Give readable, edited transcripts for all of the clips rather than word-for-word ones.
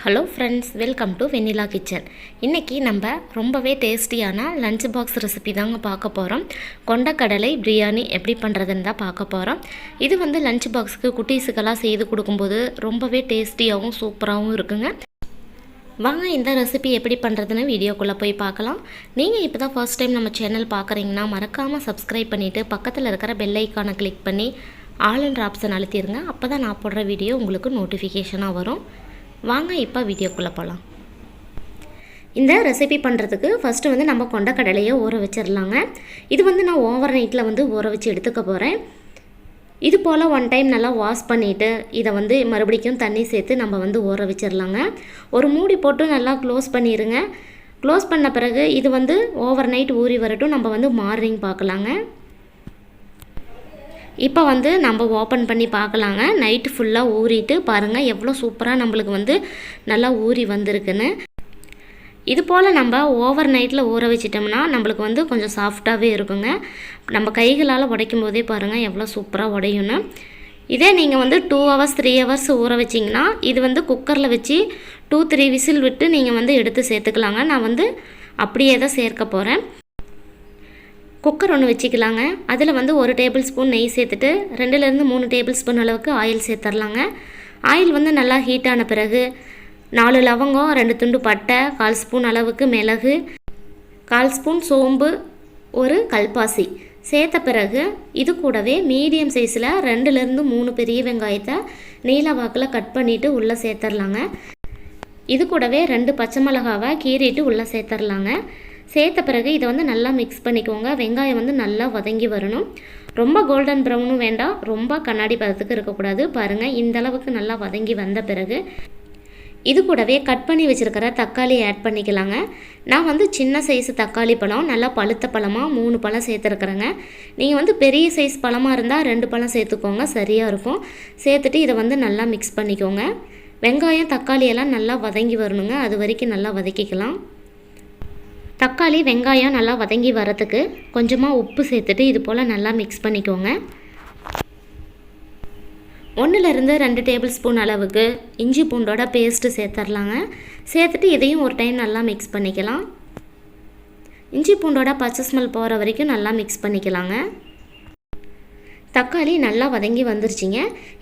Hello friends, welcome to Vennila kitchen. இன்றைக்கி நம்ம ரொம்பவே டேஸ்டியான லஞ்ச் பாக்ஸ் ரெசிபி தாங்க பார்க்க போகிறோம். கொண்டக்கடலை பிரியாணி எப்படி பண்ணுறதுன்னு தான் பார்க்க போகிறோம். இது லஞ்ச் பாக்ஸுக்கு குட்டீஸுக்கெல்லாம் செய்து கொடுக்கும்போது ரொம்பவே டேஸ்டியாகவும் சூப்பராகவும் இருக்குங்க. வாங்க இந்த ரெசிபி எப்படி பண்ணுறதுன்னு வீடியோக்குள்ளே போய் பார்க்கலாம். நீங்கள் இப்போ தான் ஃபர்ஸ்ட் டைம் நம்ம சேனல் பார்க்குறீங்கன்னா மறக்காமல் சப்ஸ்கிரைப் பண்ணிவிட்டு பக்கத்தில் இருக்கிற பெல் ஐக்கானை கிளிக் பண்ணி ஆல்ன்ற ஆப்ஷன் அழுத்திடுங்க. அப்போ தான் நான் போடுற வீடியோ உங்களுக்கு நோட்டிஃபிகேஷனாக வரும். வாங்க இப்போ வீடியோக்குள்ளே போகலாம். இந்த ரெசிபி பண்ணுறதுக்கு ஃபஸ்ட்டு நம்ம கொண்டக்கடலையை ஊற வச்சிடலாங்க. இது நான் ஓவர் நைட்டில் ஊற வச்சு எடுத்துக்க போகிறேன். இது போல் ஒன் டைம் நல்லா வாஷ் பண்ணிவிட்டு இதை மறுபடியும் தண்ணி சேர்த்து நம்ம ஊற வச்சிடலாங்க. ஒரு மூடி போட்டு நல்லா க்ளோஸ் பண்ணிடுங்க. க்ளோஸ் பண்ண பிறகு இது ஓவர் நைட் ஊறி வரட்டும். நம்ம மார்னிங் பார்க்கலாங்க. இப்போ நம்ம ஓப்பன் பண்ணி பார்க்கலாங்க. நைட்டு ஃபுல்லாக ஊறிட்டு பாருங்கள் எவ்வளோ சூப்பராக நம்மளுக்கு நல்லா ஊறி வந்திருக்குன்னு. இது போல் நம்ம ஓவர் நைட்டில் ஊற வச்சிட்டோம்னா நம்மளுக்கு கொஞ்சம் சாஃப்டாகவே இருக்குங்க. நம்ம கைகளால் உடைக்கும் போதே பாருங்கள் எவ்வளோ சூப்பராக உடையும்னு. இதே நீங்கள் 2 hours 3 hours ஊற வச்சிங்கன்னா இது குக்கரில் வச்சு 2-3 விசில் விட்டு நீங்கள் எடுத்து சேர்த்துக்கலாங்க. நான் அப்படியே தான் சேர்க்க போகிறேன். குக்கர் ஒன்று வச்சுக்கலாங்க. அதில் 1 டேபிள் ஸ்பூன் நெய் சேர்த்துட்டு 2-3 டேபிள் ஸ்பூன் அளவுக்கு ஆயில் சேர்த்துடலாங்க. ஆயில் நல்லா ஹீட் ஆன பிறகு 4 லவங்கம், 2 துண்டு பட்டை, 1/4 ஸ்பூன் அளவுக்கு மிளகு, 1/4 ஸ்பூன் சோம்பு, ஒரு கல்பாசி சேர்த்த பிறகு இது கூடவே மீடியம் சைஸில் 2-3 பெரிய வெங்காயத்தை நீல வாக்கில் கட் பண்ணிவிட்டு உள்ளே சேர்த்துடலாங்க. இது கூடவே 2 பச்சை மிளகாவை கீறிட்டு உள்ளே சேர்த்துடலாங்க. சேர்த்த பிறகு இதை நல்லா மிக்ஸ் பண்ணிக்கோங்க. வெங்காயம் நல்லா வதங்கி வரணும். ரொம்ப கோல்டன் ப்ரௌனும் வேண்டாம், ரொம்ப கண்ணாடி பதத்துக்கு இருக்கக்கூடாது. பாருங்கள் இந்த அளவுக்கு நல்லா வதங்கி வந்த பிறகு இது கூடவே கட் பண்ணி வச்சுருக்கிற தக்காளி ஆட் பண்ணிக்கலாங்க. நான் சின்ன சைஸ் தக்காளி பழம், நல்லா பழுத்த பழமாக 3 பழம் சேர்த்துருக்குறேங்க. நீங்கள் பெரிய சைஸ் பழமாக இருந்தால் 2 பழம் சேர்த்துக்கோங்க, சரியாக இருக்கும். சேர்த்துட்டு இதை நல்லா மிக்ஸ் பண்ணிக்கோங்க. வெங்காயம் தக்காளியெல்லாம் நல்லா வதங்கி வரணுங்க. அது வரைக்கும் நல்லா வதக்கிக்கலாம். தக்காளி வெங்காயம் நல்லா வதங்கி வரத்துக்கு கொஞ்சமாக உப்பு சேர்த்துட்டு இது போல் நல்லா மிக்ஸ் பண்ணிக்கோங்க. 1-2 டேபிள் ஸ்பூன் அளவுக்கு இஞ்சி பூண்டோட பேஸ்ட்டு சேர்த்துடலாங்க. சேர்த்துட்டு இதையும் ஒரு டைம் நல்லா மிக்ஸ் பண்ணிக்கலாம். இஞ்சி பூண்டோட பச்சை ஸ்மெல் போகிற வரைக்கும் நல்லா மிக்ஸ் பண்ணிக்கலாங்க. தக்காளி நல்லா வதங்கி வந்துருச்சிங்க.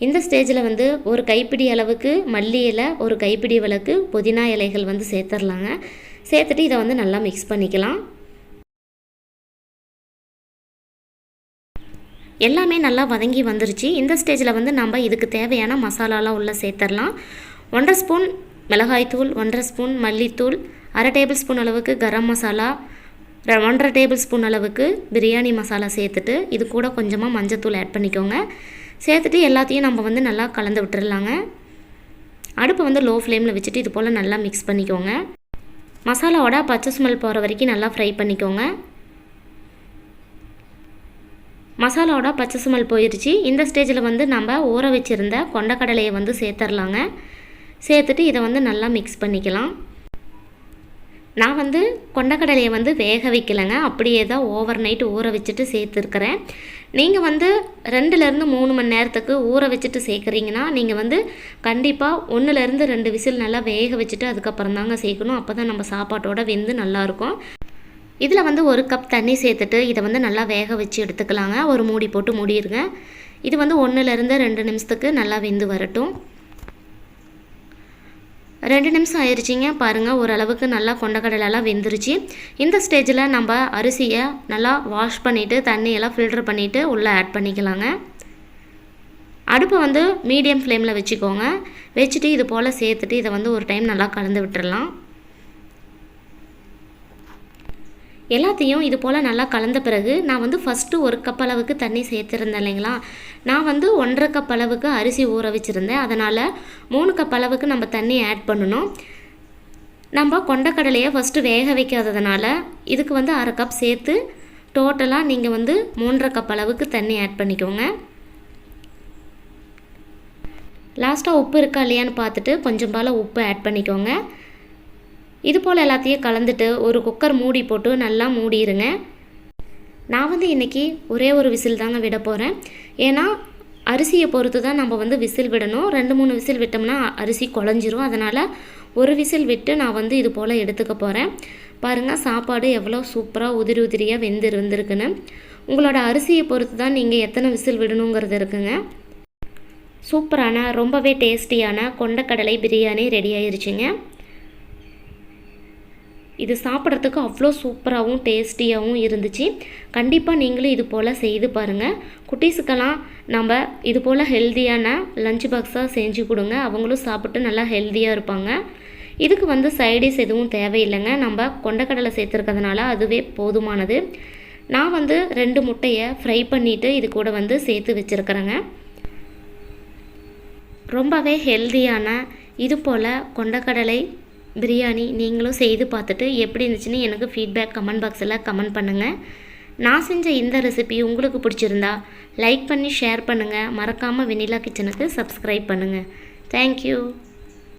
இந்த ஸ்டேஜில் ஒரு கைப்பிடி அளவுக்கு மல்லி இலை, ஒரு கைப்பிடி அளவுக்கு புதினா இலைகள் சேர்த்துடலாங்க. சேர்த்துட்டு இதை நல்லா மிக்ஸ் பண்ணிக்கலாம். எல்லாமே நல்லா வதங்கி வந்துருச்சு. இந்த ஸ்டேஜில் நம்ம இதுக்கு தேவையான மசாலாலாம் உள்ளே சேர்த்துடலாம். 1/2 ஸ்பூன் மிளகாய்த்தூள், 1/2 ஸ்பூன் மல்லித்தூள், 1/2 டேபிள் ஸ்பூன் அளவுக்கு கரம் மசாலா, 1/2 டேபிள் ஸ்பூன் அளவுக்கு பிரியாணி மசாலா சேர்த்துட்டு இது கூட கொஞ்சமாக மஞ்சத்தூள் ஆட் பண்ணிக்கோங்க. சேர்த்துட்டு எல்லாத்தையும் நம்ம நல்லா கலந்து விட்டுடலாங்க. அடுப்பு லோ ஃப்ளேமில் வச்சுட்டு இது போல் நல்லா மிக்ஸ் பண்ணிக்கோங்க. மசாலாவோட பச்சை ஸ்மெல் போகிற வரைக்கும் நல்லா ஃப்ரை பண்ணிக்கோங்க. மசாலாவோட பச்சை ஸ்மெல் போயிடுச்சு. இந்த ஸ்டேஜில் நம்ம ஊற வச்சுருந்த கொண்டக்கடலையை சேர்த்துடலாங்க. சேர்த்துட்டு இதை நல்லா மிக்ஸ் பண்ணிக்கலாம். நான் கொண்டக்கடலையை வேக வைக்கலைங்க, அப்படியே தான் ஓவர் நைட் ஊற வச்சுட்டு சேர்த்துருக்கிறேன். நீங்கள் 2-3 மணி நேரத்துக்கு ஊற வச்சுட்டு சேர்க்குறீங்கன்னா நீங்கள் கண்டிப்பாக 1-2 விசில் நல்லா வேக வச்சுட்டு அதுக்கப்புறம் தாங்க சேர்க்கணும். அப்போ தான் நம்ம சாப்பாட்டோட வெந்து நல்லாயிருக்கும். இதில் 1 கப் தண்ணி சேர்த்துட்டு இதை நல்லா வேக வச்சு எடுத்துக்கலாங்க. ஒரு மூடி போட்டு மூடிடுங்க. இது 1-2 நிமிஷத்துக்கு நல்லா வெந்து வரட்டும். 2 நிமிஷம் ஆயிடுச்சிங்க. பாருங்கள் ஓரளவுக்கு நல்லா கொண்டக்கடலைலாம் வெந்துருச்சு. இந்த ஸ்டேஜில் நம்ம அரிசியை நல்லா வாஷ் பண்ணிவிட்டு தண்ணியெல்லாம் ஃபில்டர் பண்ணிவிட்டு உள்ளே ஆட் பண்ணிக்கலாங்க. அடுப்பை மீடியம் ஃப்ளேமில் வச்சுக்கோங்க. வச்சுட்டு இது போல் சேர்த்துட்டு இதை ஒரு டைம் நல்லா கலந்து விட்டுடலாம். எல்லாத்தையும் இது போல் நல்லா கலந்த பிறகு நான் ஃபஸ்ட்டு 1 கப் அளவுக்கு தண்ணி சேர்த்துருந்தேன் இல்லைங்களா. நான் 1/2 கப் அளவுக்கு அரிசி ஊற வச்சுருந்தேன். அதனால் 3 கப் அளவுக்கு நம்ம தண்ணி ஆட் பண்ணணும். நம்ம கொண்டக்கடலையை ஃபஸ்ட்டு வேக வைக்காததுனால இதுக்கு 1/2 கப் சேர்த்து டோட்டலாக நீங்கள் 3.5 கப் அளவுக்கு தண்ணி ஆட் பண்ணிக்கோங்க. லாஸ்ட்டாக உப்பு இருக்கா இல்லையான்னு பார்த்துட்டு கொஞ்சம் போல் உப்பு ஆட் பண்ணிக்கோங்க. இது போல் எல்லாத்தையும் கலந்துட்டு ஒரு குக்கர் மூடி போட்டு நல்லா மூடிடுங்க. நான் இன்றைக்கி ஒரே ஒரு விசில் தாங்க விட போகிறேன். ஏன்னா அரிசியை பொறுத்து தான் நம்ம விசில் விடணும். 2-3 விசில் விட்டோம்னா அரிசி குழஞ்சிரும். அதனால் ஒரு விசில் விட்டு நான் வந்து இது போல் எடுத்துக்க போகிறேன். பாருங்கள் சாப்பாடு எவ்வளோ சூப்பராக உதிரி உதிரியாக வெந்திருக்குன்னு. உங்களோட அரிசியை பொறுத்து தான் நீங்கள் எத்தனை விசில் விடணுங்கிறது இருக்குங்க. சூப்பரான ரொம்பவே டேஸ்டியான கொண்டக்கடலை பிரியாணி ரெடி ஆயிருச்சுங்க. இது சாப்பிட்றதுக்கு அவ்வளோ சூப்பராகவும் டேஸ்டியாகவும் இருந்துச்சு. கண்டிப்பாக நீங்களும் இது போல் செய்து பாருங்கள். குட்டீஸுக்கெல்லாம் நம்ம இது போல் ஹெல்த்தியான லஞ்ச் பாக்ஸாக செஞ்சு கொடுங்க. அவங்களும் சாப்பிட்டு நல்லா ஹெல்த்தியாக இருப்பாங்க. இதுக்கு வந்து சைடிஷ் எதுவும் தேவையில்லைங்க. நம்ம கொண்டக்கடலை சேர்த்துருக்கிறதுனால அதுவே போதுமானது. நான் வந்து 2 முட்டையை ஃப்ரை பண்ணிவிட்டு இது கூட வந்து சேர்த்து வச்சுருக்கிறேங்க. ரொம்பவே ஹெல்த்தியான இது போல் கொண்டக்கடலை பிரியாணி நீங்களும் செய்து பார்த்துட்டு எப்படி இருந்துச்சுன்னு எனக்கு ஃபீட்பேக் கமெண்ட் பாக்ஸில் கமெண்ட் பண்ணுங்கள். நான் செஞ்ச இந்த ரெசிபி உங்களுக்கு பிடிச்சிருந்தா லைக் பண்ணி ஷேர் பண்ணுங்கள். மறக்காமல் வெண்ணிலா கிச்சனுக்கு சப்ஸ்கிரைப் பண்ணுங்கள். தேங்க்யூ.